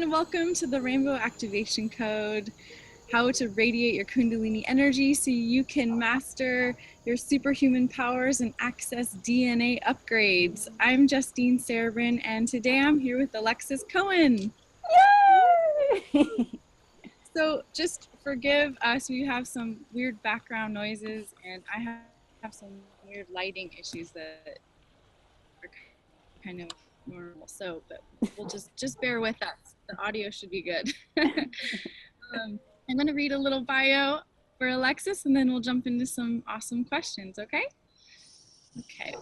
everyone. Welcome to the Rainbow Activation Code, how to radiate your Kundalini energy so you can master your superhuman powers and access DNA upgrades. I'm Justine Cerebrin, and today I'm here with Alexis COHEN. Yay! So just forgive us, we have some weird background noises, and I have some weird lighting issues that are kind of normal, but we'll just bear with us. The audio should be good. I'm going to read a little bio for Alexis, and then we'll jump into some awesome questions, okay? Okay.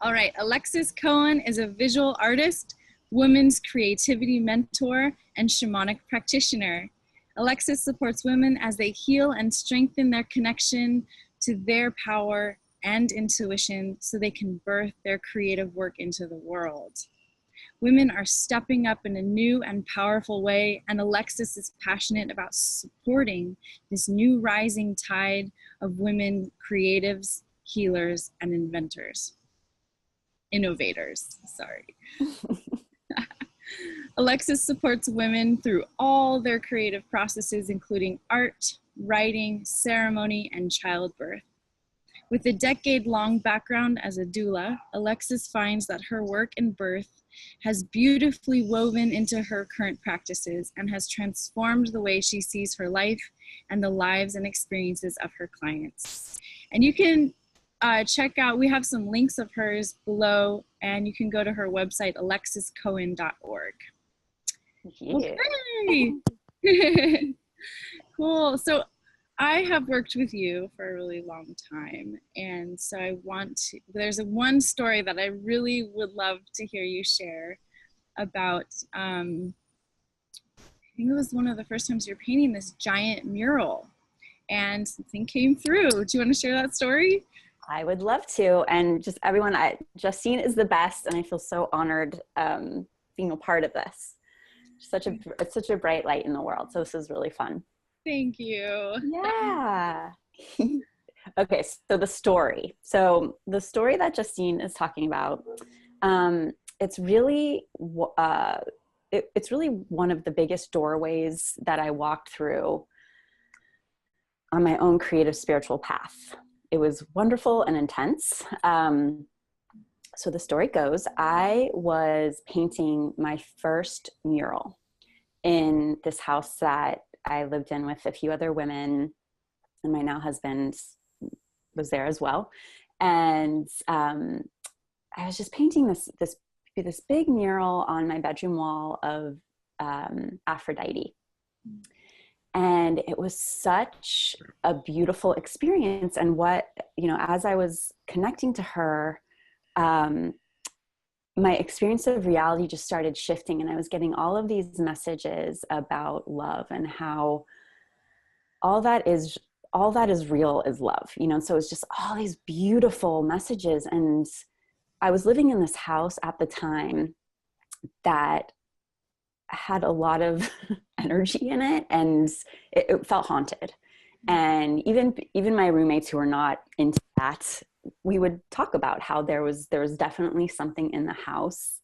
All right, Alexis COHEN is a visual artist, women's creativity mentor, and shamanic practitioner. Alexis supports women as they heal and strengthen their connection to their power and intuition so they can birth their creative work into the world. Women are stepping up in a new and powerful way, and Alexis is passionate about supporting this new rising tide of women creatives, healers, and innovators, sorry. Alexis supports women through all their creative processes, including art, writing, ceremony, and childbirth. With a decade-long background as a doula, Alexis finds that her work in birth has beautifully woven into her current practices and has transformed the way she sees her life and the lives and experiences of her clients. And you can check out, we have some links of hers below, and you can go to her website, alexiscohen.org. Yeah. Okay. Cool. So I have worked with you for a really long time, and so there's one story that I really would love to hear you share about. I think it was one of the first times you're painting this giant mural, and something came through. Do you want to share that story? I would love to. And just everyone, Justine is the best, and I feel so honored being a part of this. It's such a bright light in the world. So this is really fun. Thank you. Yeah. Okay, so the story. So the story that Justine is talking about, it's really one of the biggest doorways that I walked through on my own creative spiritual path. It was wonderful and intense. So the story goes, I was painting my first mural in this house that I lived in with a few other women, and my now husband was there as well. And I was just painting this big mural on my bedroom wall of Aphrodite. And it was such a beautiful experience. And as I was connecting to her, my experience of reality just started shifting, and I was getting all of these messages about love and how all that is real is love, and so it's just all these beautiful messages. And I was living in this house at the time that had a lot of energy in it, and it felt haunted. And even my roommates who were not into that, we would talk about how there was definitely something in the house.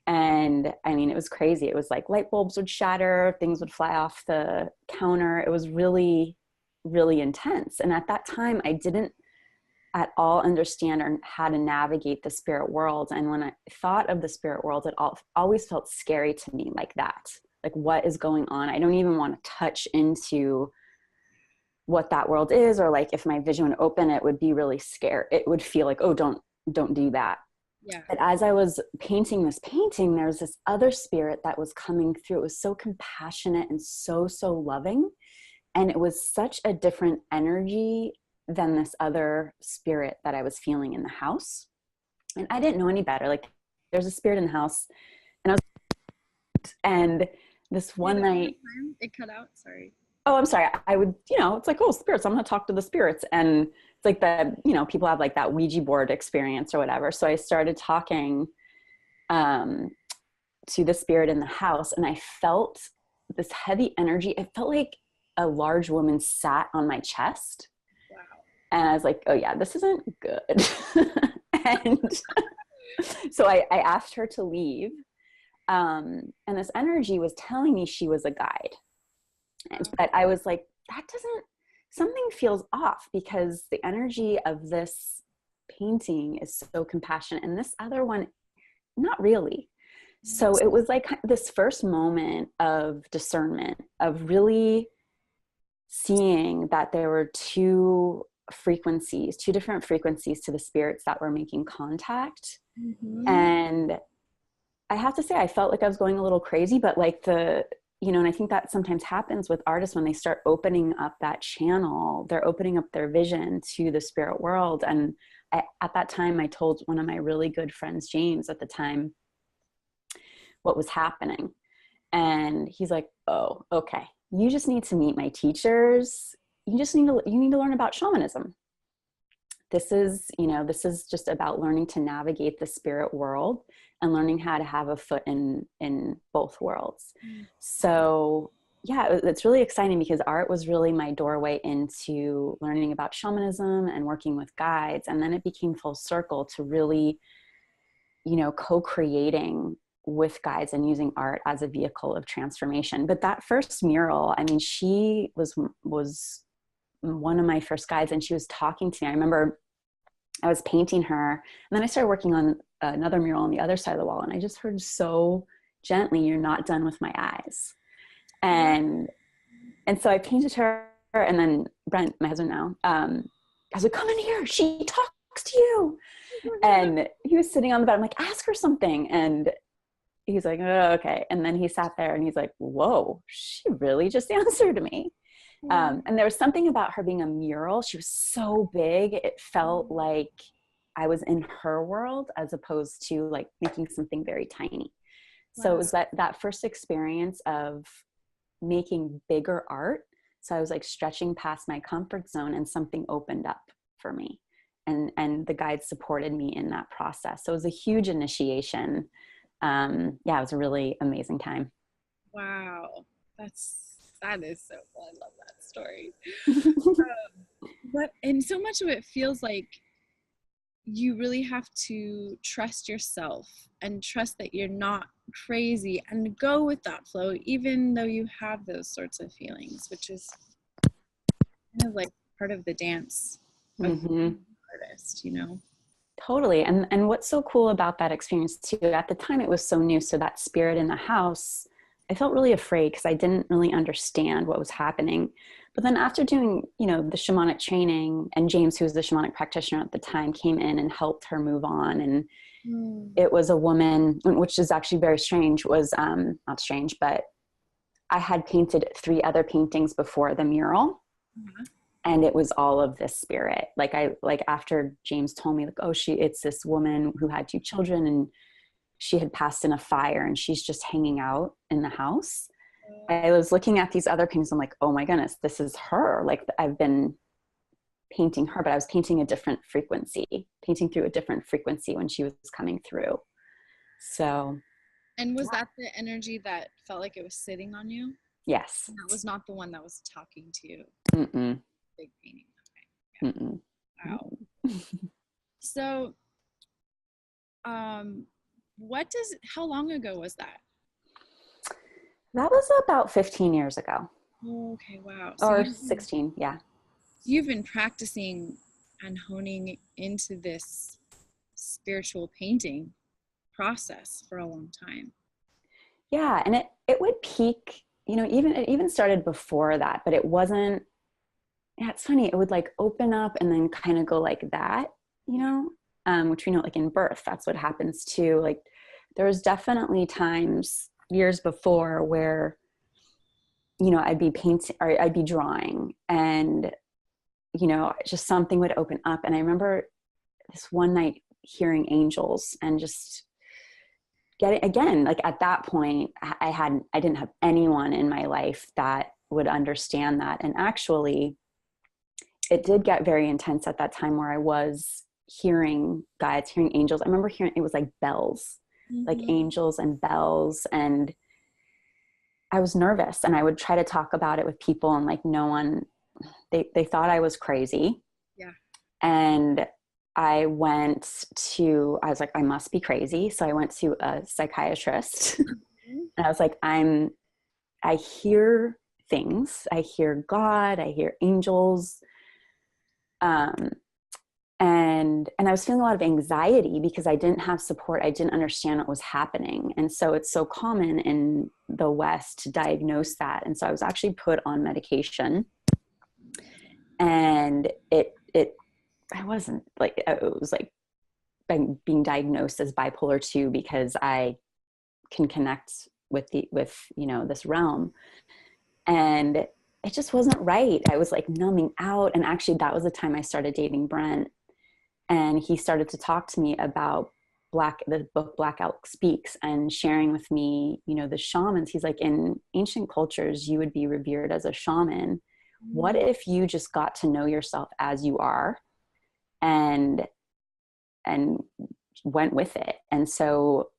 And I mean, it was crazy. It was like light bulbs would shatter, things would fly off the counter. It was really, really intense. And at that time, I didn't at all understand or how to navigate the spirit world. And when I thought of the spirit world, it always felt scary to me, like that. Like, what is going on? I don't even want to touch into what that world is, or like if my vision would open, it would be really scary. It would feel like, oh, don't do that. Yeah. But as I was painting this painting, there was this other spirit that was coming through. It was so compassionate and so loving. And it was such a different energy than this other spirit that I was feeling in the house. And I didn't know any better. Like, there's a spirit in the house, and this one night, it cut out. Sorry. Oh, I'm sorry. I would, it's like, oh, spirits, I'm going to talk to the spirits. And it's like people have like that Ouija board experience or whatever. So I started talking to the spirit in the house, and I felt this heavy energy. It felt like a large woman sat on my chest. Wow. And I was like, oh yeah, this isn't good. And so I asked her to leave. And this energy was telling me she was a guide. But I was like, something feels off, because the energy of this painting is so compassionate, and this other one, not really. So it was like this first moment of discernment, of really seeing that there were two different frequencies to the spirits that were making contact. Mm-hmm. And I have to say, I felt like I was going a little crazy, but like and I think that sometimes happens with artists when they start opening up that channel, they're opening up their vision to the spirit world. And at that time, I told one of my really good friends, James, at the time, what was happening. And he's like, oh, okay. You just need to meet my teachers. You need to learn about shamanism. This is just about learning to navigate the spirit world and learning how to have a foot in both worlds. So yeah, it's really exciting, because art was really my doorway into learning about shamanism and working with guides. And then it became full circle to really, co-creating with guides and using art as a vehicle of transformation. But that first mural, I mean, she was one of my first guides, and she was talking to me. I remember I was painting her, and then I started working on another mural on the other side of the wall, and I just heard so gently, "You're not done with my eyes." And so I painted her, and then Brent, my husband now, I was like, "Come in here, she talks to you." And he was sitting on the bed. I'm like, "Ask her something." And he's like, "Oh, okay." And then he sat there and he's like, "Whoa, she really just answered me." And there was something about her being a mural. She was so big. It felt like I was in her world, as opposed to like making something very tiny. So it was that first experience of making bigger art. So I was like stretching past my comfort zone, and something opened up for me. And the guides supported me in that process. So it was a huge initiation. It was a really amazing time. Wow. That is so cool. I love that story. And so much of it feels like you really have to trust yourself and trust that you're not crazy, and go with that flow, even though you have those sorts of feelings, which is kind of like part of the dance of being an artist, Totally. And what's so cool about that experience too, at the time it was so new. So that spirit in the house, I felt really afraid, because I didn't really understand what was happening. But then after doing, the shamanic training, and James, who was the shamanic practitioner at the time, came in and helped her move on. And it was a woman, which is actually very strange, was not strange, but I had painted 3 other paintings before the mural. And it was all of this spirit. Like after James told me, like, oh, it's this woman who had 2 children, and she had passed in a fire, and she's just hanging out in the house. I was looking at these other paintings. I'm like, oh my goodness, this is her. Like, I've been painting her, but I was painting through a different frequency when she was coming through. So. And was that the energy that felt like it was sitting on you? Yes. And that was not the one that was talking to you? Mm-mm. Big painting. Okay. Yeah. Mm-mm. Wow. So, how long ago was that? That was about 15 years ago. Okay, wow. So or 16, yeah. You've been practicing and honing into this spiritual painting process for a long time. Yeah, and it would peak, it even started before that, but it wasn't, it's funny, it would like open up and then kind of go like that, which we know, like in birth, that's what happens too. Like there was definitely times years before where, I'd be painting or I'd be drawing, and, just something would open up. And I remember this one night hearing angels and just getting, again, like at that point, I didn't have anyone in my life that would understand that. And actually, it did get very intense at that time where I was hearing guides, hearing angels. I remember hearing, it was like bells, like angels and bells. And I was nervous, and I would try to talk about it with people, and like no one, they thought I was crazy. Yeah. And I was like, I must be crazy. So I went to a psychiatrist and I was like, I hear things. I hear God, I hear angels. Um, and I was feeling a lot of anxiety because I didn't have support. I didn't understand what was happening. And so it's so common in the West to diagnose that. And so I was actually put on medication, and I wasn't like, it was like being diagnosed as bipolar 2 because I can connect with this realm. And it just wasn't right. I was like numbing out. And actually that was the time I started dating Brent. And he started to talk to me about the book Black Elk Speaks, and sharing with me, the shamans. He's like, in ancient cultures, you would be revered as a shaman. What if you just got to know yourself as you are and went with it? And so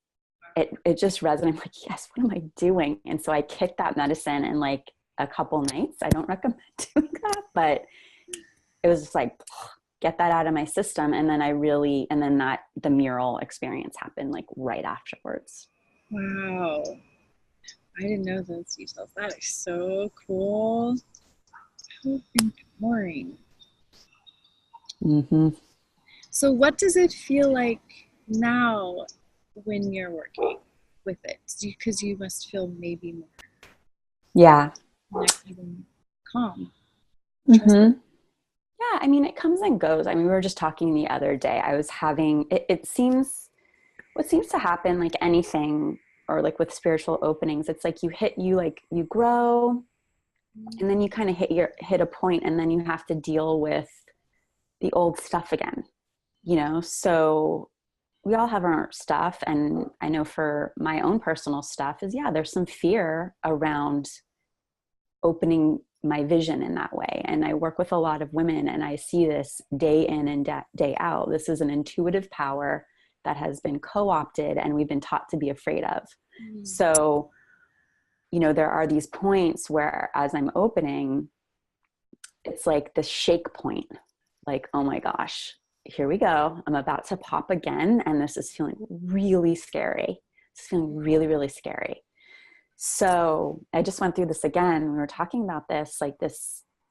it just resonated. I'm like, yes, what am I doing? And so I kicked that medicine in like a couple nights. I don't recommend doing that, but it was just like, get that out of my system. And then the mural experience happened like right afterwards. Wow. I didn't know those details. That is so cool. How empowering. Mm-hmm. So what does it feel like now when you're working with it? Because you must feel maybe more Yeah. connected and calm. Mm-hmm. Yeah, I mean, it comes and goes. I mean, we were just talking the other day. I was having, what seems to happen, like anything, or like with spiritual openings, it's like you grow, and then you kind of hit a point, and then you have to deal with the old stuff again, So we all have our stuff. And I know for my own personal stuff there's some fear around opening my vision in that way. And I work with a lot of women, and I see this day in and day out. This is an intuitive power that has been co-opted, and we've been taught to be afraid of. So, there are these points where, as I'm opening, it's like the shake point, like, oh my gosh, here we go. I'm about to pop again. And this is feeling really scary. It's feeling really, really scary. So I just went through this again. We were talking about this,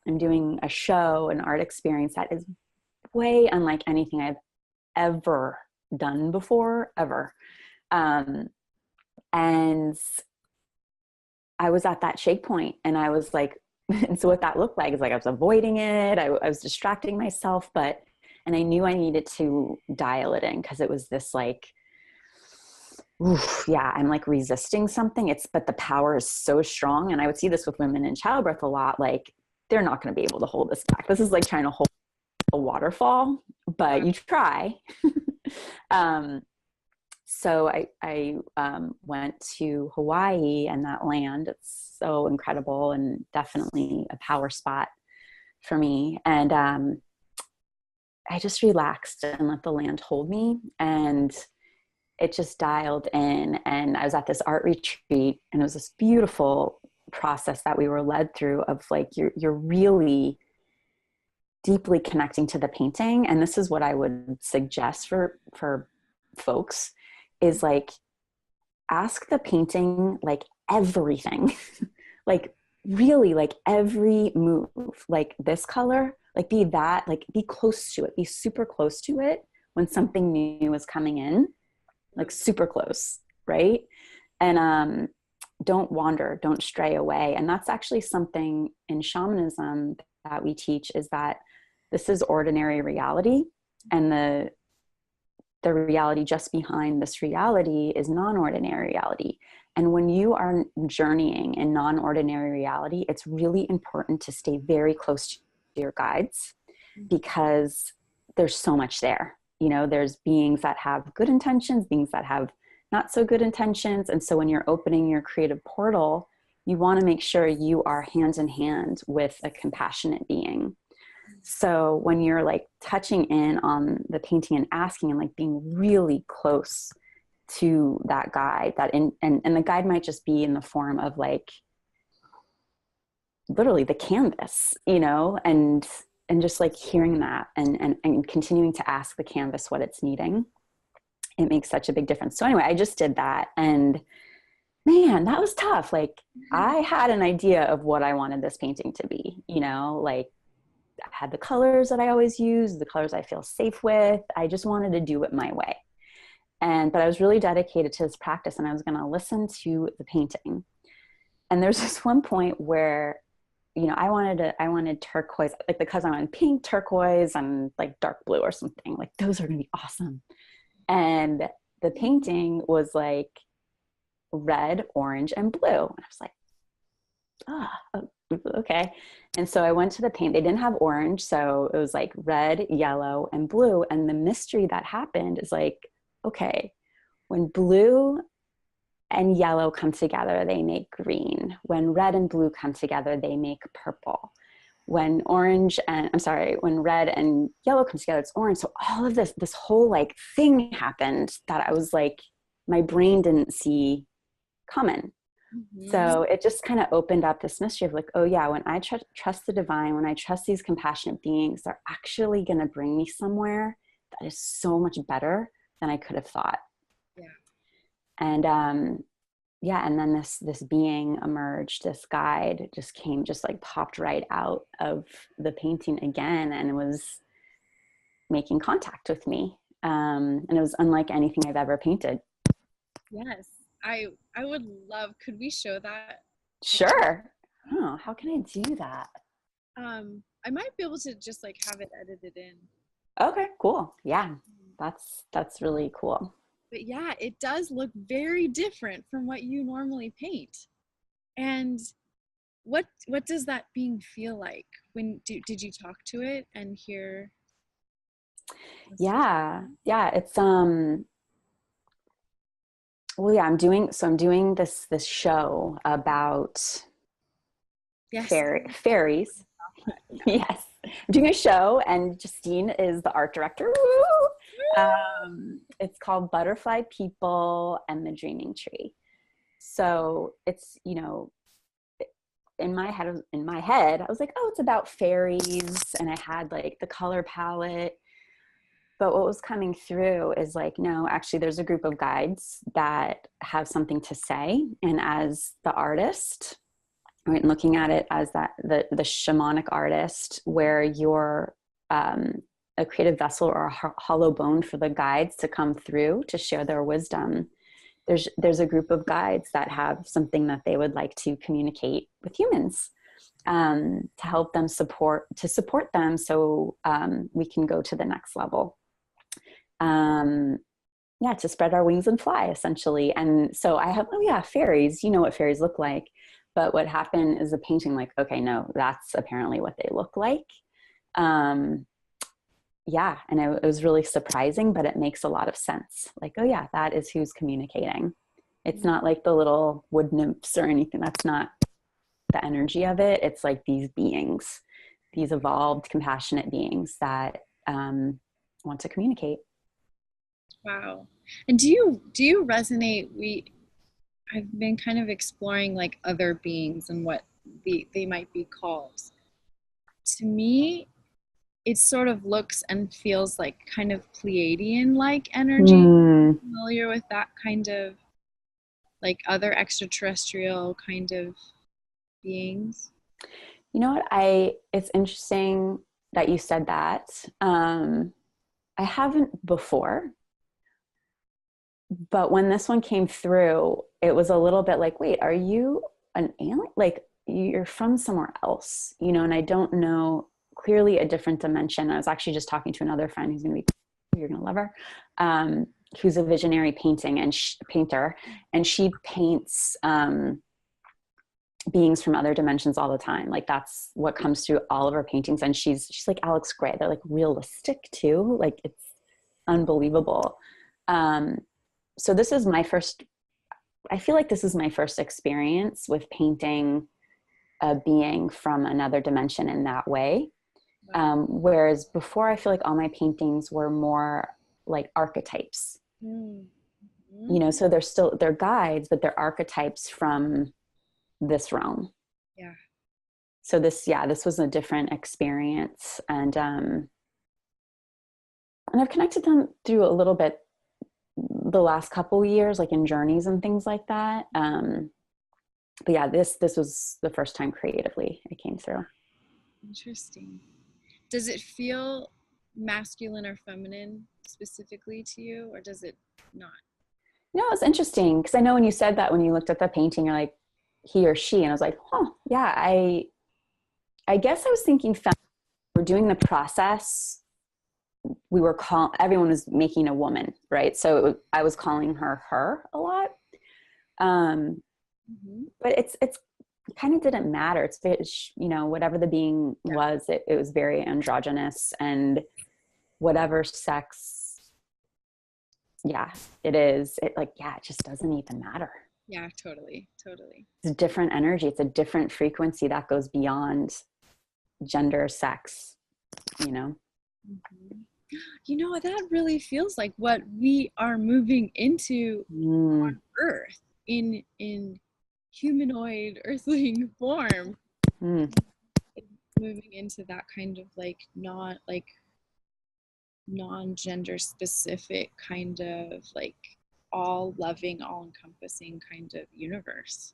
I'm doing a show, an art experience that is way unlike anything I've ever done before, ever. And I was at that shake point, and I was like, and so what that looked like is like I was avoiding it. I was distracting myself, and I knew I needed to dial it in, because it was this like, oof, yeah, I'm like resisting something. But the power is so strong. And I would see this with women in childbirth a lot. Like, they're not going to be able to hold this back. This is like trying to hold a waterfall, but you try. So I went to Hawaii, and that land, it's so incredible and definitely a power spot for me. And I just relaxed and let the land hold me. And it just dialed in. And I was at this art retreat, and it was this beautiful process that we were led through of like, you're really deeply connecting to the painting. And this is what I would suggest for folks, is like, ask the painting like everything, like really like every move, like this color, like be close to it, be super close to it when something new is coming in, like super close, right? And don't wander, don't stray away. And that's actually something in shamanism that we teach, is that this is ordinary reality, and the reality just behind this reality is non-ordinary reality. And when you are journeying in non-ordinary reality, it's really important to stay very close to your guides, because there's so much there. There's beings that have good intentions, beings that have not so good intentions. And so when you're opening your creative portal, you want to make sure you are hand in hand with a compassionate being. So when you're like touching in on the painting and asking, and like being really close to that guide, and the guide might just be in the form of like literally the canvas, and and just like hearing that and continuing to ask the canvas what it's needing, it makes such a big difference. So anyway, I just did that, and man, that was tough. Like I had an idea of what I wanted this painting to be, you know, like I had the colors that I always use, the colors I feel safe with. I just wanted to do it my way. But I was really dedicated to this practice, and I was going to listen to the painting. And there's this one point where, you know, I wanted turquoise, like because I wanted pink, turquoise, and like dark blue or something. Like those are going to be awesome. And the painting was like red, orange, and blue. And I was like, oh, okay. And so I went to the paint. They didn't have orange, so it was like red, yellow, and blue. And the mystery that happened is like, okay, when blue and yellow come together, they make green. When red and blue come together, they make purple. When red and yellow come together, it's orange. So all of this whole like thing happened that I was like, my brain didn't see coming. Mm-hmm. So it just kind of opened up this mystery of like, oh yeah, when I trust the divine, when I trust these compassionate beings, they're actually going to bring me somewhere that is so much better than I could have thought. Yeah. And and then this being emerged, this guide just like popped right out of the painting again, and was making contact with me. And it was unlike anything I've ever painted. Yes. I would love, could we show that? Sure. Oh, how can I do that? I might be able to just like have it edited in. Okay, cool. Yeah. That's really cool. But yeah, it does look very different from what you normally paint. And what does that being feel like? When did you talk to it and hear? Yeah. It's well, yeah, I'm doing this show about fairies. Yes. I'm doing a show, and Justine is the art director. It's called Butterfly People and the Dreaming Tree. So it's, you know, in my head, I was like, oh, it's about fairies. And I had like the color palette. But what was coming through is like, no, actually there's a group of guides that have something to say. And as the artist, right, looking at it as the shamanic artist, where you're a creative vessel or a hollow bone for the guides to come through to share their wisdom. There's a group of guides that have something that they would like to communicate with humans, to help them support them, so we can go to the next level. To spread our wings and fly, essentially. And so I have, fairies, you know what fairies look like. But what happened is the painting, like, okay, no, that's apparently what they look like. And it was really surprising, but it makes a lot of sense. Like, oh yeah, that is who's communicating. It's not like the little wood nymphs or anything. That's not the energy of it. It's like these beings, these evolved, compassionate beings that want to communicate. Wow. And do you resonate? I've been kind of exploring like other beings and what they might be called. To me, it sort of looks and feels like kind of Pleiadian-like energy. Familiar with that kind of like other extraterrestrial kind of beings? You know what? It's interesting that you said that. I haven't before, but when this one came through, it was a little bit like, wait, are you an alien? Like, you're from somewhere else, you know? And I don't know, clearly a different dimension. I was actually just talking to another friend who's you're gonna love her, who's a visionary painter, and she paints beings from other dimensions all the time. Like that's what comes through all of her paintings. And she's like Alex Gray. They're like realistic too. Like it's unbelievable. So this is I feel like this is my first experience with painting a being from another dimension in that way. Whereas before, I feel like all my paintings were more like archetypes. Mm-hmm. You know, so they're guides, but they're archetypes from this realm. Yeah. So this was a different experience. And I've connected them through a little bit the last couple of years, like in journeys and things like that. But yeah, this was the first time creatively it came through. Interesting. Does it feel masculine or feminine specifically to you, or does it not? No, it's interesting because I know when you said that, when you looked at the painting, you're like, he or she, and I was like, oh yeah, I guess I was thinking we're doing the process. Everyone was making a woman, right? So I was calling her a lot. But it's kind of didn't matter. It's, whatever the being was, it was very androgynous, and whatever sex, it is, it just doesn't even matter. Yeah, totally. It's a different energy. It's a different frequency that goes beyond gender, sex, Mm-hmm. That really feels like what we are moving into on Earth in humanoid earthling form. Moving into that kind of not non-gender specific kind of all loving, all encompassing kind of universe.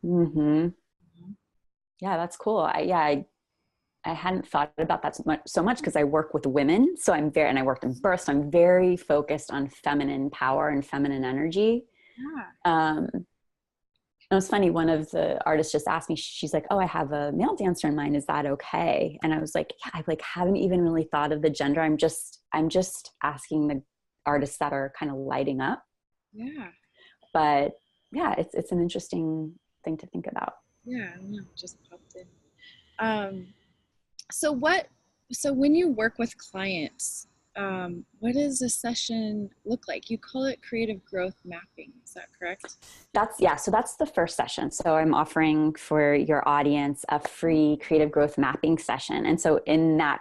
Yeah, that's cool. I hadn't thought about that so much because I work with women. So and I worked in birth. So I'm very focused on feminine power and feminine energy. It was funny. One of the artists just asked me, she's like, oh, I have a male dancer in mind. Is that okay? And I was like, yeah, I haven't even really thought of the gender. I'm just asking the artists that are kind of lighting up. Yeah. But yeah, it's an interesting thing to think about. Yeah, I don't know, just popped in. So when you work with clients, what does a session look like? You call it creative growth mapping. Is that correct? So that's the first session. So I'm offering for your audience a free creative growth mapping session. And so in that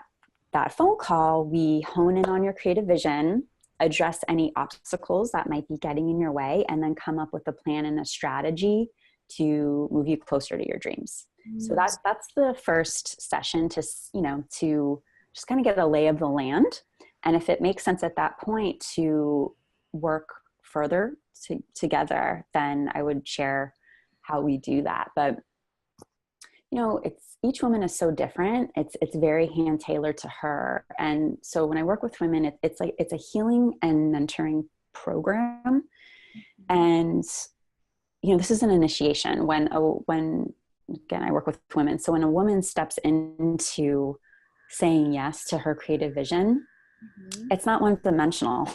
phone call, we hone in on your creative vision, address any obstacles that might be getting in your way, and then come up with a plan and a strategy to move you closer to your dreams. So that's the first session to just kind of get a lay of the land. And if it makes sense at that point to work further together, then I would share how we do that. But each woman is so different. It's very hand tailored to her. And so when I work with women, it's a healing and mentoring program. And this is an initiation when again, I work with women. So when a woman steps into saying yes to her creative vision, it's not one-dimensional.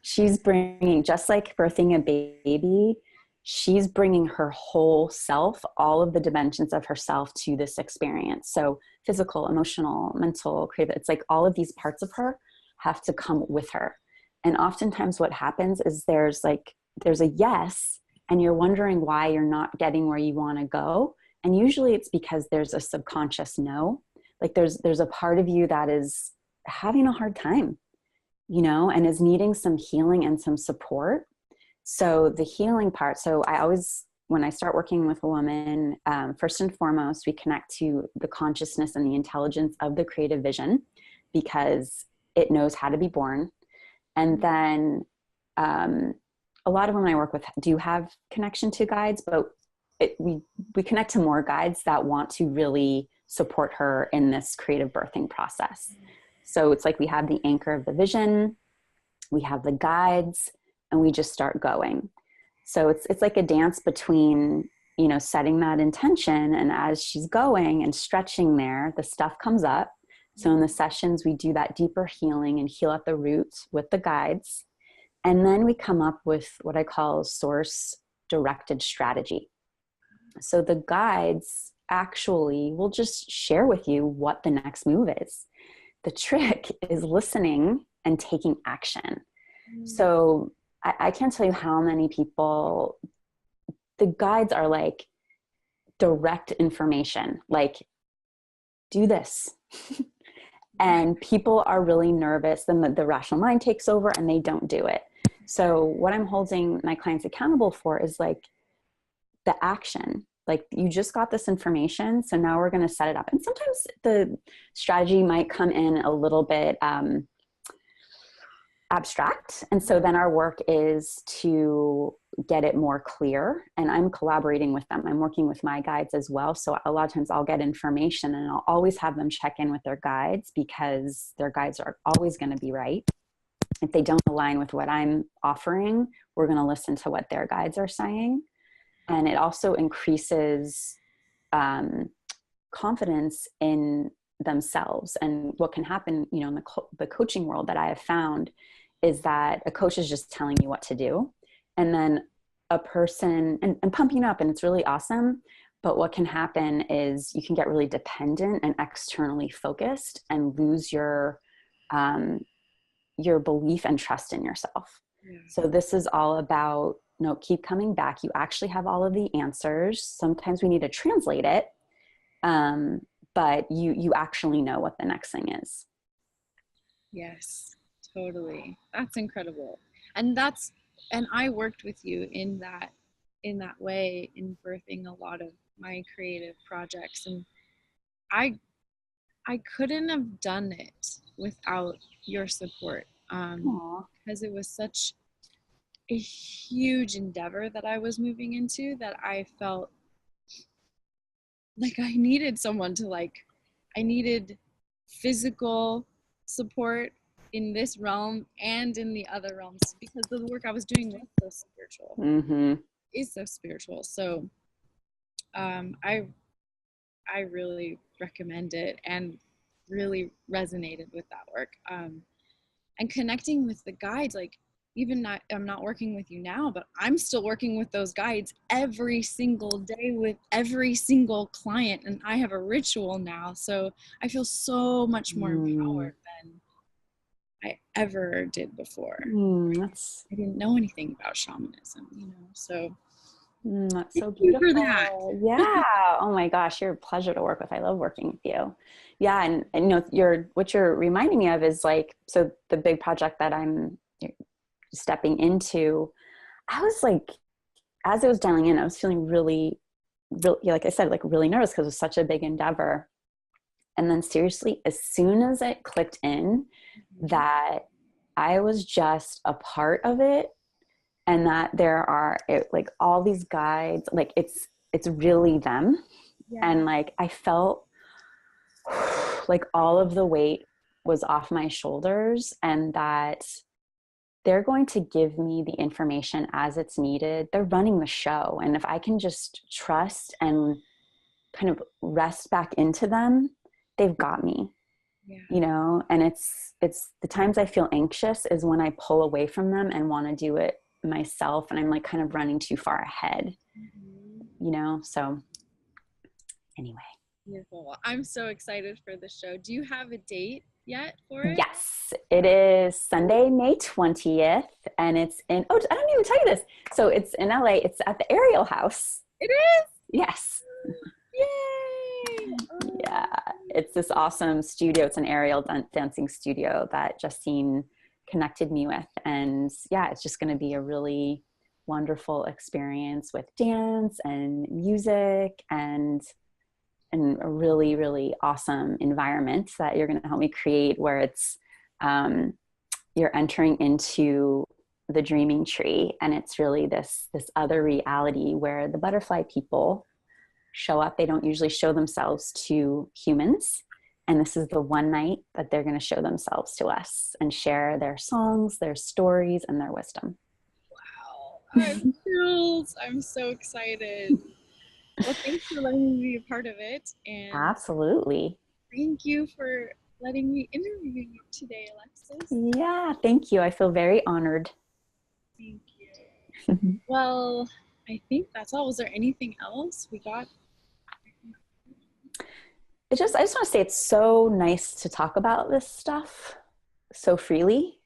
She's bringing, just like birthing a baby, she's bringing her whole self, all of the dimensions of herself to this experience. So physical, emotional, mental, creative, it's like all of these parts of her have to come with her. And oftentimes what happens is there's a yes, and you're wondering why you're not getting where you want to go. And usually it's because there's a subconscious no. Like there's a part of you that is having a hard time, and is needing some healing and some support. So the healing part, so I always, when I start working with a woman, first and foremost, we connect to the consciousness and the intelligence of the creative vision, because it knows how to be born. And then a lot of women I work with do have connection to guides, but we connect to more guides that want to really support her in this creative birthing process. So it's like we have the anchor of the vision, we have the guides, and we just start going. So it's like a dance between, setting that intention, and as she's going and stretching there, the stuff comes up. So in the sessions, we do that deeper healing and heal at the root with the guides. And then we come up with what I call source directed strategy. So the guides actually will just share with you what the next move is. The trick is listening and taking action. So I can't tell you how many people, the guides are like direct information, like do this. And people are really nervous. Then the rational mind takes over and they don't do it. So what I'm holding my clients accountable for is like the action. like, you just got this information, so now we're going to set it up. And sometimes the strategy might come in a little bit abstract. And so then our work is to get it more clear. And I'm collaborating with them. I'm working with my guides as well. So a lot of times I'll get information and I'll always have them check in with their guides, because their guides are always going to be right. If they don't align with what I'm offering, we're going to listen to what their guides are saying. And it also increases confidence in themselves. And what can happen, you know, in the coaching world that I have found is that a coach is just telling you what to do. And then a person, and pumping up, and it's really awesome. But what can happen is you can get really dependent and externally focused and lose your belief and trust in yourself. Yeah. So this is all about, no, keep coming back. You actually have all of the answers. Sometimes we need to translate it. But you actually know what the next thing is. Yes, totally. That's incredible. And I worked with you in that way, in birthing a lot of my creative projects. And I couldn't have done it without your support. Because it was such a huge endeavor that I was moving into, that I felt like I needed someone to, I needed physical support in this realm and in the other realms, because the work I was doing was so spiritual. Mm-hmm. Is so spiritual. So I really recommend it, and really resonated with that work. And connecting with the guides, I'm not working with you now, but I'm still working with those guides every single day with every single client. And I have a ritual now. So I feel so much more empowered than I ever did before. I didn't know anything about shamanism, so. That's so beautiful. For that. Yeah. Oh my gosh, you're a pleasure to work with. I love working with you. Yeah. And what you're reminding me of is so the big project that I'm stepping into, I was as I was dialing in, I was feeling really, like I said, really nervous, because it was such a big endeavor. And then seriously, as soon as it clicked in that I was just a part of it, and that there are all these guides, it's really them. Yeah. And I felt all of the weight was off my shoulders, and that they're going to give me the information as it's needed. They're running the show. And if I can just trust and kind of rest back into them, they've got me. Yeah. And it's the times I feel anxious is when I pull away from them and want to do it myself, and I'm kind of running too far ahead. So anyway. Beautiful. I'm so excited for the show. Do you have a date yet for it? Yes, it is Sunday, May 20th, and it's in, I don't even tell you this. So it's in LA. It's at the Ariel House. It is? Yes. Yay! Oh. Yeah, it's this awesome studio. It's an aerial dancing studio that Justine connected me with. And yeah, it's just going to be a really wonderful experience with dance and music, and a really, really awesome environment that you're going to help me create, where it's, you're entering into the dreaming tree. And it's really this other reality where the butterfly people show up. They don't usually show themselves to humans. And this is the one night that they're going to show themselves to us and share their songs, their stories, and their wisdom. Wow. I have chills. I'm so excited. Well, thanks for letting me be a part of it. And absolutely. Thank you for letting me interview you today, Alexis. Yeah, thank you. I feel very honored. Thank you. Well, I think that's all. Was there anything else we got? I just want to say it's so nice to talk about this stuff so freely.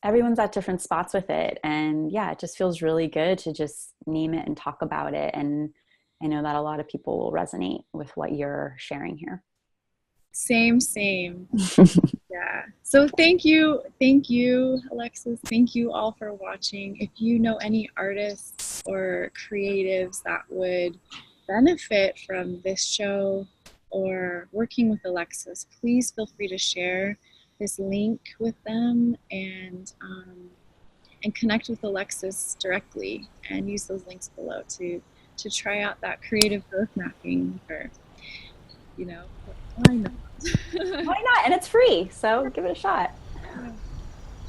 Everyone's at different spots with it. And yeah, it just feels really good to just name it and talk about it. And I know that a lot of people will resonate with what you're sharing here. Same. Yeah. So thank you, Alexis. Thank you all for watching. If you know any artists or creatives that would benefit from this show or working with Alexis, please feel free to share this link with them and connect with Alexis directly and use those links below to try out that creative growth mapping for, you know, why not? Why not? And it's free, so give it a shot. Yeah.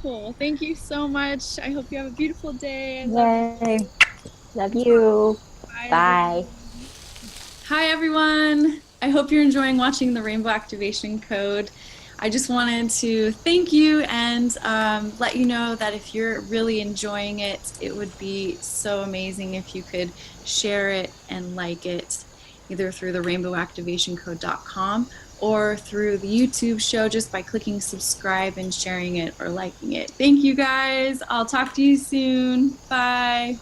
Cool. Well, thank you so much. I hope you have a beautiful day. I love you. Yay. Love you. Bye, Bye. everyone. Hi, everyone. I hope you're enjoying watching the Rainbow Activation Code. I just wanted to thank you and let you know that if you're really enjoying it, it would be so amazing if you could share it and like it, either through the rainbowactivationcode.com or through the YouTube show just by clicking subscribe and sharing it or liking it. Thank you guys. I'll talk to you soon. Bye.